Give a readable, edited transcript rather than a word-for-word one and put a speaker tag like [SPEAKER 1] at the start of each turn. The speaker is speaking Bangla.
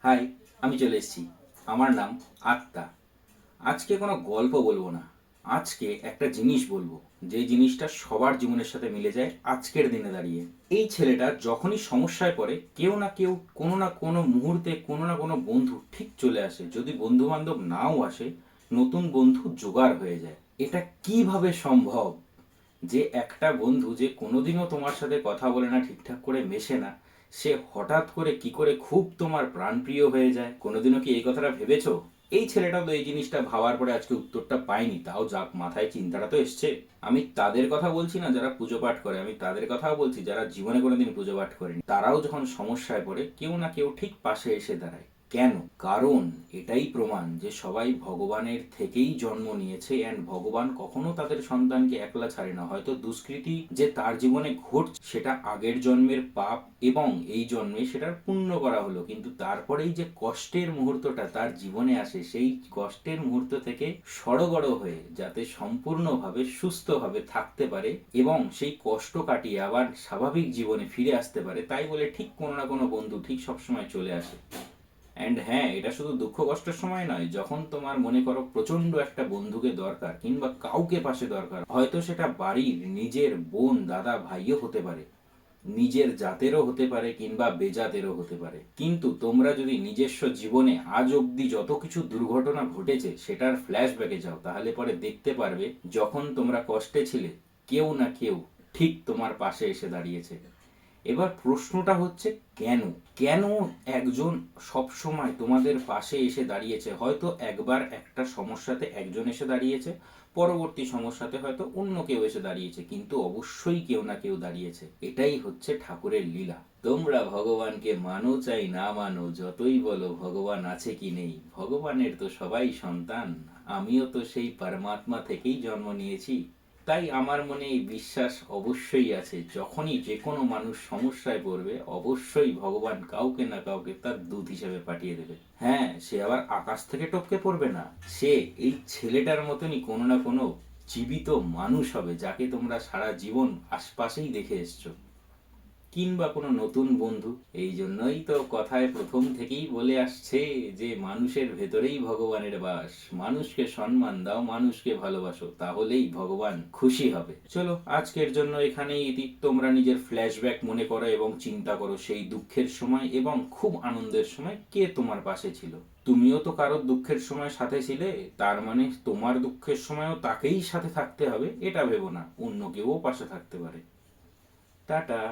[SPEAKER 1] হাই, আমি চলে এসেছি। আমার নাম আত্মা। আজকে কোনো গল্প বলবো না, আজকে একটা জিনিস বলবো যে জিনিসটা সবার জীবনের সাথে মিলে যায় আজকের দিনে দাঁড়িয়ে। এই ছেলেটা যখনই সমস্যায় পড়ে কেউ না কেউ কোনো না কোনো মুহূর্তে কোনো না কোনো বন্ধু ঠিক চলে আসে, যদি বন্ধু বান্ধব নাও আসে নতুন বন্ধু জোগাড় হয়ে যায়। এটা কিভাবে সম্ভব যে একটা বন্ধু যে কোনোদিনও তোমার সাথে কথা বলে না, ঠিকঠাক করে মেশে না, সে হঠাৎ করে কি করে খুব তোমার প্রাণপ্রিয় হয়ে যায়? কোনোদিনও কি এই কথাটা ভেবেছো? এই ছেলেটা তো এই জিনিসটা ভাবার পরে আজকে উত্তরটা পায়নি, তাও যাক, মাথায় চিন্তাটা তো এসছে। আমি তাদের কথা বলছি না যারা পুজো পাঠ করে, আমি তাদের কথাও বলছি যারা জীবনে কোনোদিন পুজো পাঠ করেনি। তারাও যখন সমস্যায় পড়ে কেউ না কেউ ঠিক পাশে এসে দাঁড়ায়। কেন? কারণ এটাই প্রমাণ যে সবাই ভগবানের থেকেই জন্ম নিয়েছে, অ্যান্ড ভগবান কখনো তাদের সন্তানকে একলা ছাড়ে না। হয়তো দুষ্কৃতি যে তার জীবনে ঘটছে সেটা আগের জন্মের পাপ, এবং এই জন্মে সেটার পুণ্য করা হলো, কিন্তু তারপরেই যে কষ্টের মুহূর্তটা তার জীবনে আসে, সেই কষ্টের মুহূর্ত থেকে সড়গড় হয়ে যাতে সম্পূর্ণভাবে সুস্থভাবে থাকতে পারে এবং সেই কষ্ট কাটিয়ে আবার স্বাভাবিক জীবনে ফিরে আসতে পারে, তাই বলে ঠিক কোনো না কোনো বন্ধু ঠিক সবসময় চলে আসে। অ্যান্ড হ্যাঁ, এটা শুধু দুঃখ কষ্টের সময় নয়, যখন তোমার মনে করো প্রচন্ড একটা বন্ধুকে দরকার কিংবা কাউকে পাশে দরকার, হয়তো সেটা বাড়ির নিজের বোন, দাদা, ভাইও হতে পারে, নিজের জাতেরও হতে পারে কিংবা বেজাতেরও হতে পারে, কিন্তু তোমরা যদি নিজস্ব জীবনে আজ অব্দি যত কিছু দুর্ঘটনা ঘটেছে সেটার ফ্ল্যাশব্যাকে যাও, তাহলে পরে দেখতে পারবে যখন তোমরা কষ্টে ছিলে কেউ না কেউ ঠিক তোমার পাশে এসে দাঁড়িয়েছে। এবার প্রশ্নটা হচ্ছে কেন? কেন একজন সব সময় তোমাদের পাশে এসে দাঁড়িয়েছে? হয়তো একবার একটা সমস্যাতে একজন এসে দাঁড়িয়েছে, পরবর্তী সমস্যাতে হয়তো অন্য কেউ এসে দাঁড়িয়েছে, কিন্তু অবশ্যই কেউ না কেউ দাঁড়িয়েছে। এটাই হচ্ছে ঠাকুরের লীলা। তোমরা ভগবানকে মানো চাই না মানো, যতই বলো ভগবান আছে কি নেই, ভগবানের তো সবাই সন্তান। আমিও তো সেই পরমাত্মা থেকেই জন্ম নিয়েছি। তাই আমার মনে এই বিশ্বাস অবশ্যই আছে, যখনই যে কোনো মানুষ সমস্যায় পড়বে অবশ্যই ভগবান কাউকে না কাউকে তার দূত হিসেবে পাঠিয়ে দেবে। হ্যাঁ, সে আবার আকাশ থেকে টপকে পড়বে না, সে এই ছেলেটার মতনই কোনো না কোনো জীবিত মানুষ হবে যাকে তোমরা সারা জীবন আশপাশেই দেখে এসছো, কিংবা কোনো নতুন বন্ধু। এই জন্যই তো কথায় প্রথম থেকেই বলে আসছে যে মানুষের ভেতরেই ভগবানের বাস। মানুষকে সম্মান দাও, মানুষকে ভালোবাসো, তাহলেই ভগবান খুশি হবে। চলো, আজকের জন্য এখানেই ইতি। তোমরা নিজের ফ্ল্যাশব্যাক মনে করো এবং চিন্তা করো সেই দুঃখের সময় এবং খুব আনন্দের সময় কে তোমার পাশে ছিল। তুমিও তো কারোর দুঃখের সময় সাথে ছিলে, তার মানে তোমার দুঃখের সময়ও তাকেই সাথে থাকতে হবে এটা ভেবো না, অন্য কেউ পাশে থাকতে পারে। টাটা।